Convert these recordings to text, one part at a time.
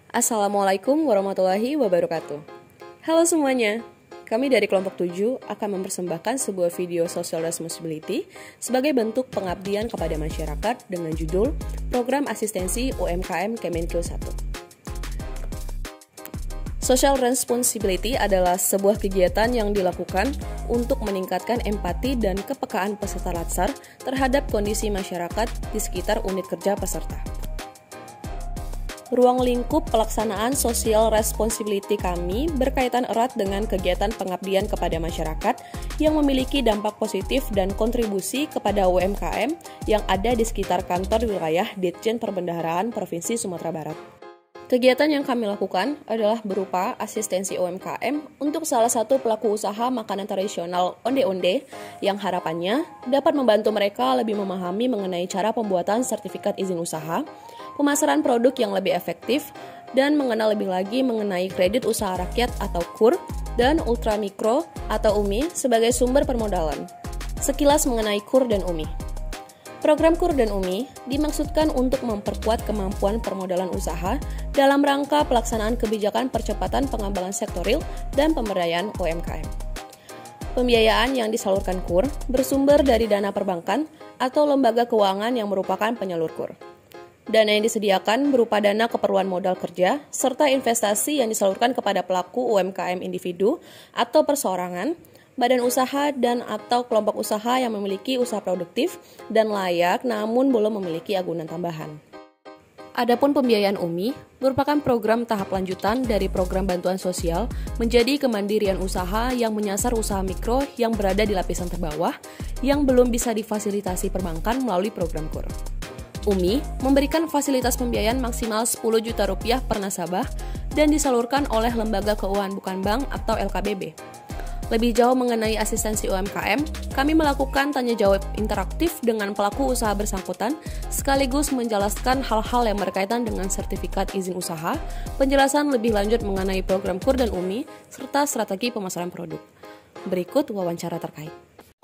Assalamualaikum warahmatullahi wabarakatuh. Halo semuanya, kami dari kelompok 7 akan mempersembahkan sebuah video social responsibility sebagai bentuk pengabdian kepada masyarakat dengan judul Program Asistensi UMKM Kemenkeu 1. Social responsibility adalah sebuah kegiatan yang dilakukan untuk meningkatkan empati dan kepekaan peserta latsar terhadap kondisi masyarakat di sekitar unit kerja peserta. Ruang lingkup pelaksanaan social responsibility kami berkaitan erat dengan kegiatan pengabdian kepada masyarakat yang memiliki dampak positif dan kontribusi kepada UMKM yang ada di sekitar kantor wilayah Ditjen Perbendaharaan Provinsi Sumatera Barat. Kegiatan yang kami lakukan adalah berupa asistensi UMKM untuk salah satu pelaku usaha makanan tradisional onde-onde yang harapannya dapat membantu mereka lebih memahami mengenai cara pembuatan sertifikat izin usaha, pemasaran produk yang lebih efektif, dan mengenal lebih lagi mengenai kredit usaha rakyat atau KUR dan ultramikro atau UMI sebagai sumber permodalan. Sekilas mengenai KUR dan UMI. Program KUR dan UMI dimaksudkan untuk memperkuat kemampuan permodalan usaha dalam rangka pelaksanaan kebijakan percepatan pengembangan sektoril dan pemberdayaan UMKM. Pembiayaan yang disalurkan KUR bersumber dari dana perbankan atau lembaga keuangan yang merupakan penyalur KUR. Dana yang disediakan berupa dana keperluan modal kerja, serta investasi yang disalurkan kepada pelaku UMKM individu atau perseorangan, badan usaha dan atau kelompok usaha yang memiliki usaha produktif dan layak namun belum memiliki agunan tambahan. Adapun pembiayaan UMI merupakan program tahap lanjutan dari program bantuan sosial menjadi kemandirian usaha yang menyasar usaha mikro yang berada di lapisan terbawah yang belum bisa difasilitasi perbankan melalui program KUR. UMI memberikan fasilitas pembiayaan maksimal Rp10 juta per nasabah dan disalurkan oleh Lembaga Keuangan Bukan Bank atau LKBB. Lebih jauh mengenai asistensi UMKM, kami melakukan tanya jawab interaktif dengan pelaku usaha bersangkutan, sekaligus menjelaskan hal-hal yang berkaitan dengan sertifikat izin usaha, penjelasan lebih lanjut mengenai program KUR dan UMI, serta strategi pemasaran produk. Berikut wawancara terkait.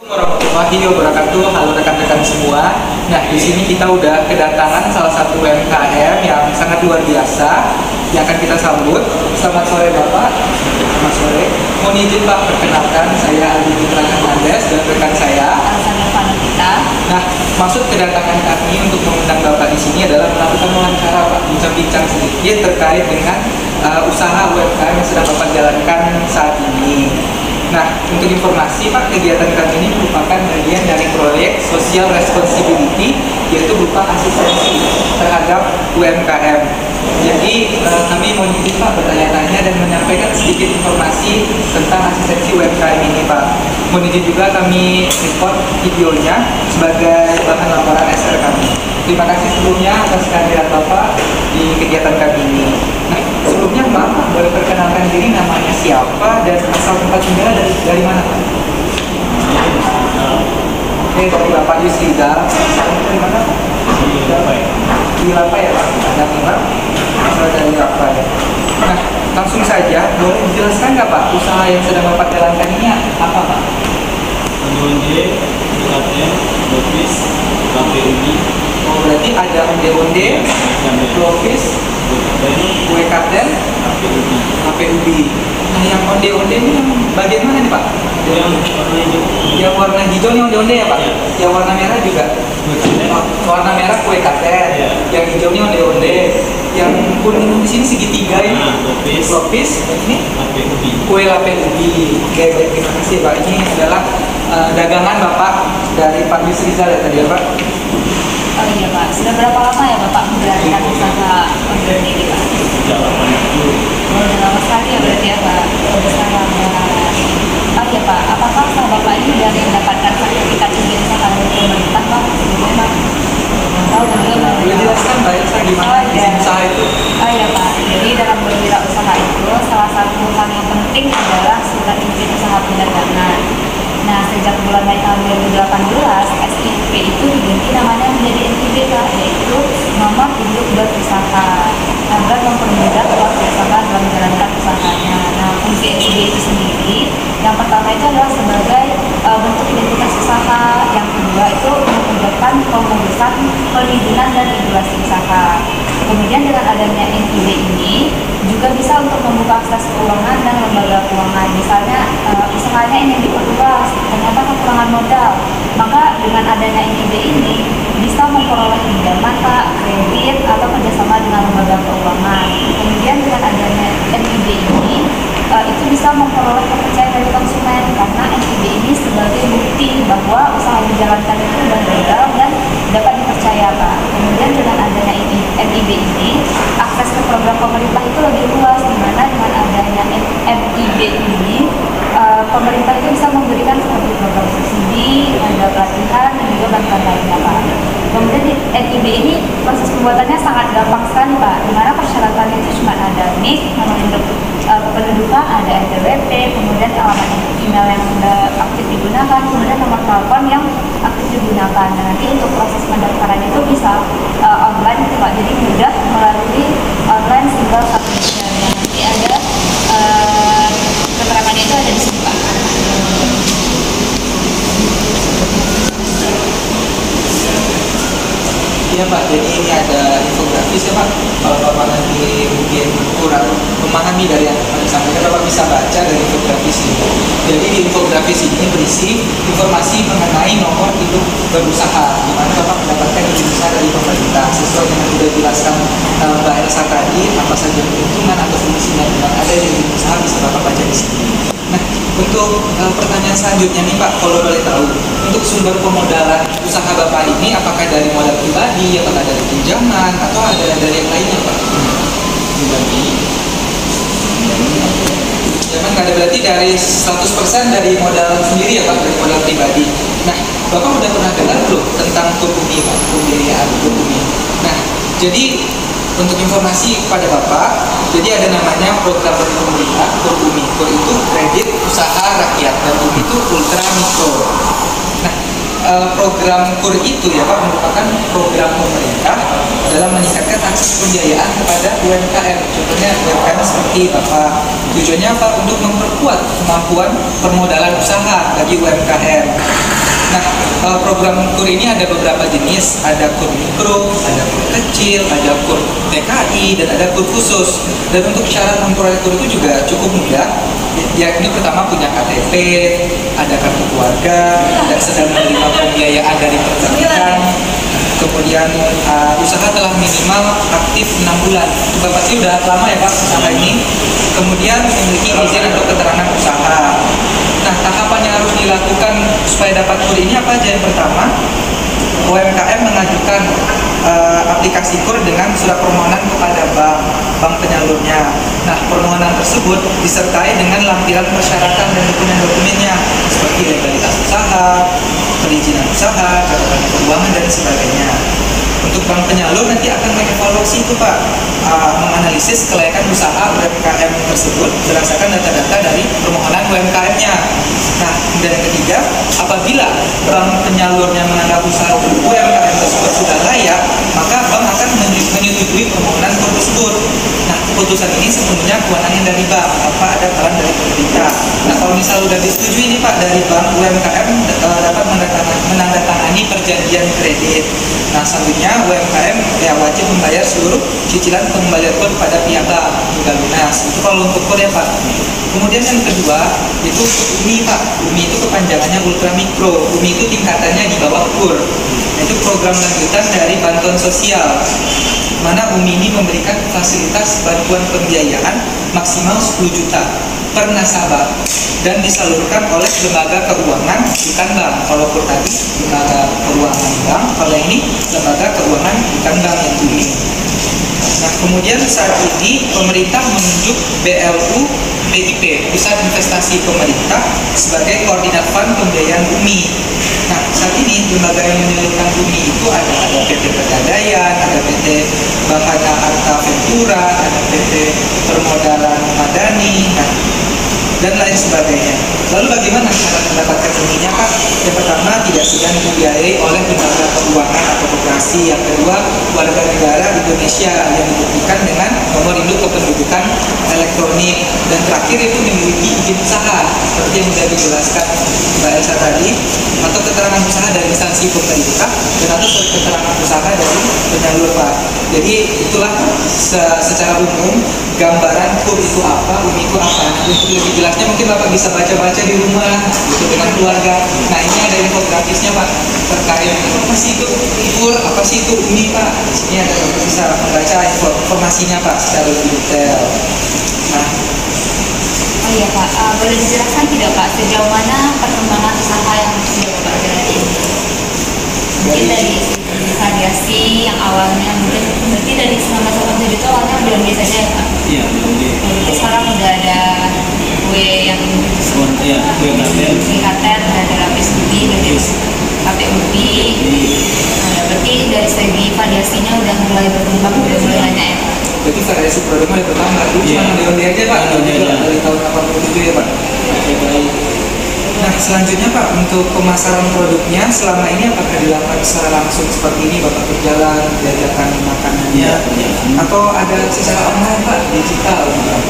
Warahmatullahi wabarakatuh. Halo rekan-rekan semua. Nah, di sini kita udah kedatangan salah satu UMKM yang sangat luar biasa yang akan kita sambut. Selamat sore Bapak. Selamat sore. Mohon izin Pak, perkenalkan saya Aldi Putra Hernandez dan rekan saya kita. Nah, maksud kedatangan kami untuk mengundang Bapak di sini adalah melakukan wawancara Pak, bincang-bincang sedikit terkait dengan usaha UMKM yang sedang Bapak jalankan saat ini. Nah, untuk informasi Pak, kegiatan kami ini merupakan bagian dari proyek social responsibility, yaitu berupa asistensi terhadap UMKM. Jadi kami mau izin Pak bertanya-tanya dan menyampaikan sedikit informasi tentang asistensi UMKM ini Pak. Mohon izin juga kami record videonya sebagai bahan laporan SR kami. Terima kasih sebelumnya atas kehadiran Bapak di kegiatan kami ini. Nah, sebelumnya Bapak boleh perkenalkan diri, namanya siapa dan asal tempat tinggal dari mana Pak? Oke, dari Bapak Yusrida. Dari mana Pak? Di Lapa ya Pak? Ada Pak? Asal dari Lapa ya. Nah, langsung saja, boleh dijelaskan nggak Pak usaha yang sedang Bapak jalankan ini apa Pak? Onde-onde, UKM, Lopis, KPUI. Oh, berarti ada onde-onde, Lopis, kue karden, KPUI. Nah, yang onde-onde ini yang bagian mana nih Pak? Yang warna hijau. Yang warna hijau ini onde-onde ya Pak? Ya. Yang warna merah juga? Oh, warna merah kue karden, Ya. yang hijau ini onde-onde, yang kuning di sini segitiga ini Lopis, ini KPUI. kue lape ubi. Oke, baik, terima kasih Pak. Ini adalah dagangan Bapak dari Pak Yusrizal ya tadi ya Pak? Oh iya Pak, sudah berapa lama ya Bapak menjalankan usaha onde-onde ini Pak? Sejak 80. Oh, udah lama sekali ya berarti ya Pak. Usaha Oh iya Pak, apakah usaha Bapak ini sudah mendapatkan sertifikat izin usaha dari pemerintah Pak? Sebelumnya Pak? Tahu belum? Boleh jelaskan Mbak Elsa gimana izin usaha itu? Oh iya Pak, jadi dalam berwirausaha itu salah satu hal yang penting adalah surat izin usaha perdagangan. Nah, sejak bulan Mei tahun 2018, SIP itu diganti namanya menjadi NIB Pak, yaitu nomor induk berusaha, agar mempermudah pelaku usaha dalam menjalankan usahanya. Nah, fungsi NIB itu sendiri, yang pertama itu adalah sebagai bentuk identitas usaha, yang kedua itu memudahkan pengurusan perizinan dan regulasi usaha. Kemudian dengan adanya NIB ini, juga bisa untuk membuka akses keuangan dan lembaga keuangan. Misalnya usahanya ingin diperluas, ternyata kekurangan modal, maka dengan adanya NIB ini bisa memperoleh pinjaman Pak, kredit atau kerjasama dengan lembaga keuangan. Kemudian dengan adanya NIB ini itu bisa memperoleh kepercayaan dari konsumen karena NIB ini sebagai bukti bahwa usaha yang dijalankan itu sudah legal dan dapat dipercaya Pak. Kemudian dengan adanya NIB ini akses ke program pemerintah itu lebih luas, di mana dengan adanya NIB ini pemerintah itu bisa memberikan seperti program subsidi, ada pelatihan dan juga bantuan lainnya Pak. Kemudian di NIB ini proses pembuatannya sangat gampang sekali Pak, di mana persyaratannya itu cuma ada NIK, nomor induk kependudukan, ada NPWP, kemudian alamat email yang sudah aktif digunakan, kemudian nomor telepon yang aktif digunakan. Dan nanti untuk proses pendaftaran itu bisa online gitu Pak, jadi mudah melalui online single submission. Dan nanti ada keterangannya itu ada di sini Pak. Iya Pak, jadi ini ada infografis ya Pak. Kalau Bapak nanti mungkin kurang memahami dari yang kami sampaikan, Bapak bisa baca dari infografis ini. Jadi di infografis ini berisi informasi mengenai nomor induk berusaha, di mana Bapak mendapatkan izin usaha dari pemerintah sesuai dengan sudah dijelaskan Mbak Elsa tadi, apa saja keuntungan atau fungsinya yang ada di izin usaha bisa Bapak baca di sini. Nah, untuk pertanyaan selanjutnya nih Pak, kalau boleh tahu, untuk sumber pemodalan usaha Bapak ini apakah dari modal pribadi, apakah dari pinjaman, atau ada dari yang lainnya Pak? Pribadi. Pinjaman nggak ada, berarti dari 100% dari modal sendiri ya Pak, dari modal pribadi. Nah, Bapak udah pernah dengar belum tentang KUR-UMI Pak, pembiayaan KUR-UMI? Nah, jadi untuk informasi kepada Bapak, jadi ada namanya program dari pemerintah KUR-UMI. KUR itu kredit usaha rakyat dan UMI itu ultra mikro. Nah, program KUR itu ya Pak merupakan program pemerintah dalam meningkatkan akses pembiayaan kepada UMKM. Contohnya UMKM seperti Bapak. Tujuannya apa? Untuk memperkuat kemampuan permodalan usaha bagi UMKM. Nah, program KUR ini ada beberapa jenis, ada KUR mikro, ada KUR kecil, ada KUR TKI, dan ada KUR khusus. Dan untuk syarat memperoleh KUR itu juga cukup mudah, yakni pertama punya KTP, ada kartu keluarga, dan sedang menerima pembiayaan dari perbankan. Kemudian usaha telah minimal aktif 6 bulan. Bapak sih udah lama ya Pak usaha ini. Kemudian memiliki izin atau keterangan usaha. Nah, tahapan yang harus dilakukan supaya dapat KUR ini apa aja? Yang pertama, UMKM mengajukan aplikasi KUR dengan surat permohonan kepada bank penyalurnya. Nah, permohonan tersebut disertai dengan lampiran persyaratan dan dokumen-dokumennya seperti legalitas usaha, perizinan usaha, catatan keuangan, dan sebagainya. Untuk bank penyalur nanti akan mengevaluasi itu Pak, menganalisis kelayakan usaha UMKM tersebut berdasarkan data-data dari permohonan UMKM-nya. Nah, dan yang ketiga, apabila bank penyalurnya menganggap usaha UMKM tersebut sudah layak, maka bank akan menyetujui permohonan KUR tersebut. Nah, keputusan ini sepenuhnya kewenangan dari bank, tanpa ada peran dari pemerintah. Nah, kalau misal sudah disetujui ini Pak dari bank, UMKM dapat menandatangani perjanjian kredit. Nah, selanjutnya UMKM ya wajib membayar seluruh cicilan pengembalian KUR pada pihak bank hingga lunas. Itu kalau untuk KUR ya Pak. Kemudian yang kedua itu UMI Pak. UMI itu kepanjangannya ultra mikro. UMI itu tingkatannya di bawah KUR. Itu program lanjutan dari bantuan sosial, mana UMI ini memberikan fasilitas bantuan pembiayaan maksimal 10 juta per nasabah dan disalurkan oleh lembaga keuangan bukan bank. Kalau KUR tadi lembaga keuangan bank, kalau ini lembaga keuangan bukan bank yang UMI. Nah, kemudian saat ini pemerintah menunjuk BLU BIP, Pusat Investasi Pemerintah, sebagai koordinat fund pembiayaan UMI. Nah, saat ini lembaga yang menyalurkan UMI itu ada PT Pegadaian, ada PT Bahana Arta Ventura, ada PT Permodalan Madani, dan lain sebagainya. Lalu bagaimana cara mendapatkan UMI-nya Pak? Yang pertama, tidak segan dibiayai oleh lembaga keuangan atau koperasi. Yang kedua, warga negara Indonesia yang dibuktikan dengan nomor induk kependudukan elektronik, dan terakhir itu memiliki izin usaha seperti yang sudah dijelaskan Mbak Elsa tadi, atau keterangan usaha dari instansi pemerintah dan atau keterangan usaha dari penyalur Pak. Jadi itulah secara umum gambaran KUR itu apa, UMI itu apa. Untuk lebih jelasnya mungkin Bapak bisa baca-baca di rumah gitu dengan keluarga. Nah ini ada infografisnya Pak terkait apa sih itu KUR, apa sih itu UMI Pak. Di sini ada Bapak bisa membaca informasinya Pak secara lebih detail. Nah, Oh iya Pak, boleh dijelaskan tidak Pak sejauh mana perkembangan usaha yang sudah Bapak jalani ini? Mungkin dari segi variasi yang awalnya mungkin berarti dari 1987 itu awalnya udah biasa saja ya Pak? Iya, belum di. Berarti sekarang udah ada kue yang Iya, kue katen. kue katen, udah ada lapis ubi, udah ada ubi. Nah, berarti dari segi variasinya udah mulai berkembang, udah mulai banyak ya Pak? berarti variasi produknya mulai bertambah. Dulu Iya. cuma onde-onde aja Pak, Onde-onde aja. dari tahun 87 ya Pak. Oke, baik. Nah selanjutnya Pak, untuk pemasaran produknya selama ini apakah dilakukan secara langsung seperti ini Bapak berjalan, menjajakan makanannya, Iya, berjalan. atau ada secara online Pak, digital Pak?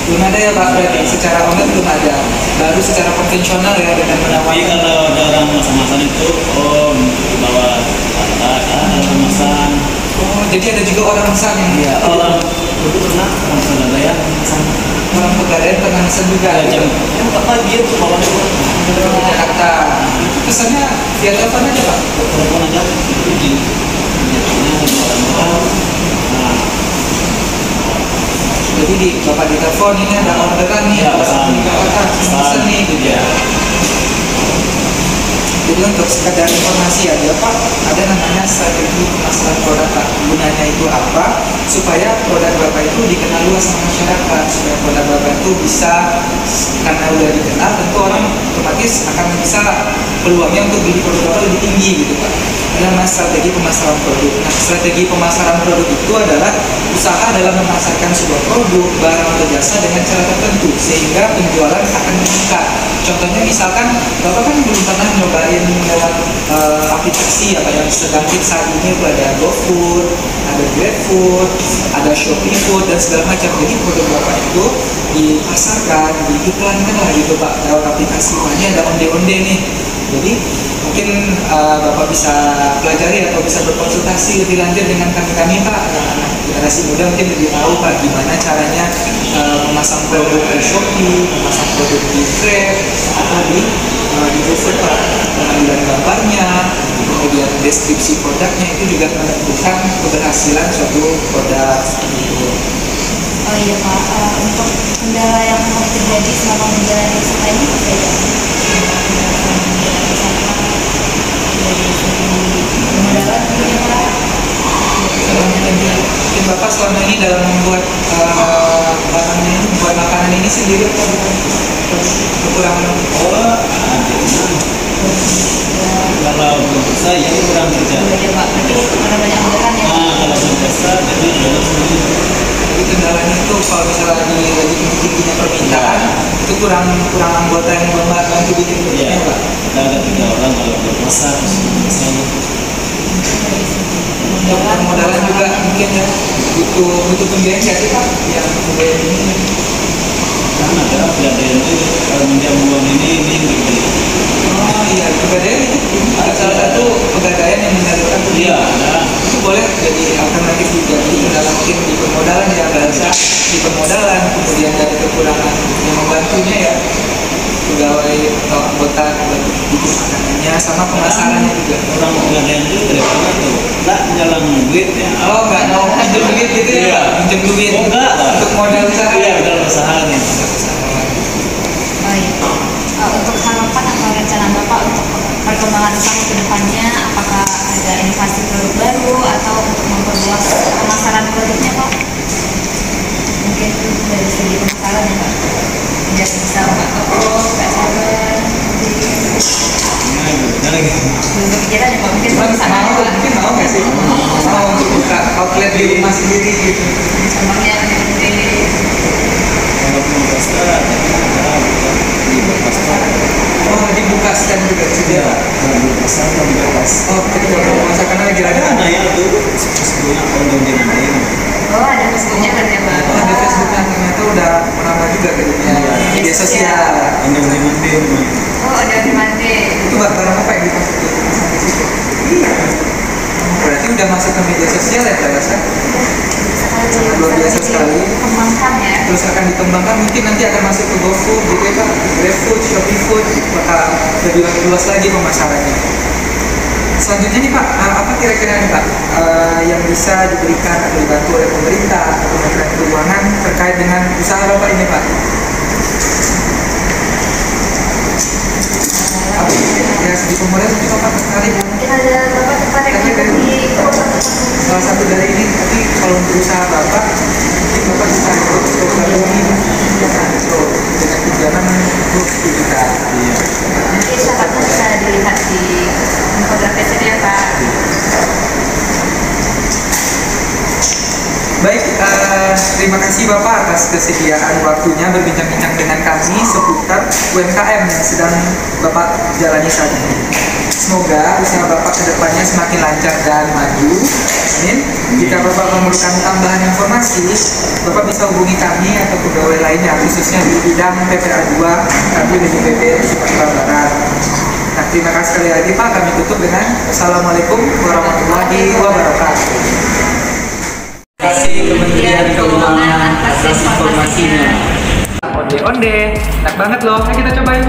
Belum ada ya Pak, berarti secara online belum ada, baru secara konvensional ya dengan Tapi menawarkan. kalau ada orang masak-masak itu, bawa alat, ada orang masak. Oh, jadi ada juga orang masak yang Ya, orang dulu pernah orang Surabaya masak. orang Pegadaian pernah pesan juga. Ya, jam bapak dia tuh bawa itu Ke Jakarta. Itu pesannya via telepon aja Pak. telepon aja pergi. Jadinya orang-orang. Nah, Jadi Bapak ditelepon ini ada orderan nih, Ya, orang pesan. di Jakarta pesan nih gitu ya. ya. Jadi untuk sekedar informasi aja Pak, ada namanya strategi pemasaran produk Pak. Gunanya itu apa? Supaya produk Bapak itu dikenal luas sama masyarakat, supaya produk Bapak itu bisa, karena udah dikenal, tentu orang otomatis akan bisa peluangnya untuk beli produk Bapak lebih tinggi gitu Pak. Ini namanya strategi pemasaran produk. Nah, strategi pemasaran produk itu adalah usaha dalam memasarkan sebuah produk, barang atau jasa dengan cara tertentu sehingga penjualan akan meningkat. Contohnya misalkan Bapak kan belum pernah nyobain lewat aplikasi apa yang sedang hit saat ini itu ada GoFood, ada GrabFood, ada Shopee Food dan segala macam. Jadi produk Bapak itu dipasarkan, diiklankan lah gitu Pak lewat aplikasi. Wah, ini ada onde-onde nih. Jadi mungkin Bapak bisa pelajari atau bisa berkonsultasi lebih lanjut dengan kami Pak, anak generasi muda mungkin lebih tahu Pak gimana caranya memasang produk di Shopee, memasang produk di Grab atau di GoFood Pak. Pengambilan gambarnya, kemudian deskripsi produknya itu juga menentukan keberhasilan suatu produk gitu. Oh iya Pak, untuk kendala yang terjadi selama menjalani usaha ini apa saja? Kendala mungkin ya Pak? Mungkin Bapak selama ini dalam membuat barang ini, membuat makanan ini sendiri atau kekurangan? Kalau untuk saya kurang kerja. Iya Pak, berarti ada banyak orderan ya? Kalau biasa jadi banyak sendiri. Jadi kendalanya itu kalau misalnya lagi tingginya permintaan itu kurang anggota yang membantu bikin Iya, produknya Pak. kita ada 3 orang kalau bermasak saya. Untuk permodalan juga mungkin ya butuh pembiayaan nggak sih Pak yang pembiayaan ini? Kan ada pegadaian itu kalau minjam uang ini gitu. Oh iya, pegadaian itu ada salah satu pegadaian yang menyalurkan Iya, ada. itu boleh jadi alternatif juga. Jadi kendala mungkin di permodalan ya bahasa di permodalan, kemudian dari kekurangan yang membantunya ya pegawai atau anggota untuk bikin makanannya sama pemasarannya juga. Orang pegadaian itu daripada tuh nggak nyalang duit ya. Oh nggak mau pinjam duit gitu ya? Iya. Pinjam duit Oh, enggak lah. untuk modal usaha. Iya, modal usaha nih. Oh iya. Untuk harapan atau rencana Bapak untuk perkembangan usaha ke depannya, apakah ada inovasi produk baru atau untuk memperluas pemasaran produknya Pak? Mungkin dari segi pemasaran ya Pak? Biar bisa buka toko, buka cabang, Nah, benar gitu. belum kepikiran ya Pak? Mungkin Cuman bisa mau, mungkin mau nggak sih? Mau untuk buka outlet di rumah sendiri gitu. cabangnya ada di media sosial. Onde-onde. Oh, ada mandi. Itu barang apa yang dipakai sampai situ? Iya. Berarti udah masuk ke media sosial ya, Mbak Elsa? Luar biasa sekali. Kembangkan ya. Terus akan dikembangkan, mungkin nanti akan masuk ke GoFood gitu ya Pak, GrabFood, ShopeeFood, bakal lebih luas lagi pemasarannya. Selanjutnya nih Pak, apa kira-kira nih Pak yang bisa diberikan atau dibantu oleh pemerintah atau Kementerian Keuangan terkait dengan usaha Bapak ini Pak? Apa ya segi modal mungkin Bapak tertarik? Mungkin ada Bapak tertarik Tanya untuk dari salah satu dari ini, tapi kalau untuk usaha Bapak, mungkin Bapak bisa ikut program ini dengan tunjangan 20 juta. nanti siapa tahu bisa dilihat di infografis ini ya Pak. Baik, terima kasih Bapak atas kesediaan waktunya berbincang-bincang dengan kami seputar UMKM yang sedang Bapak jalani saat ini. Semoga usaha Bapak kedepannya semakin lancar dan maju. Amin. Jika Bapak memerlukan tambahan informasi, Bapak bisa hubungi kami atau pegawai lainnya, khususnya di bidang PPA 2 kami di BPD Sumatera Barat. Nah, terima kasih sekali lagi Pak. Kami tutup dengan Assalamualaikum warahmatullahi wabarakatuh. Terima kasih Kementerian Keuangan atas informasinya. Onde-onde, enak banget loh. Nah, kita cobain.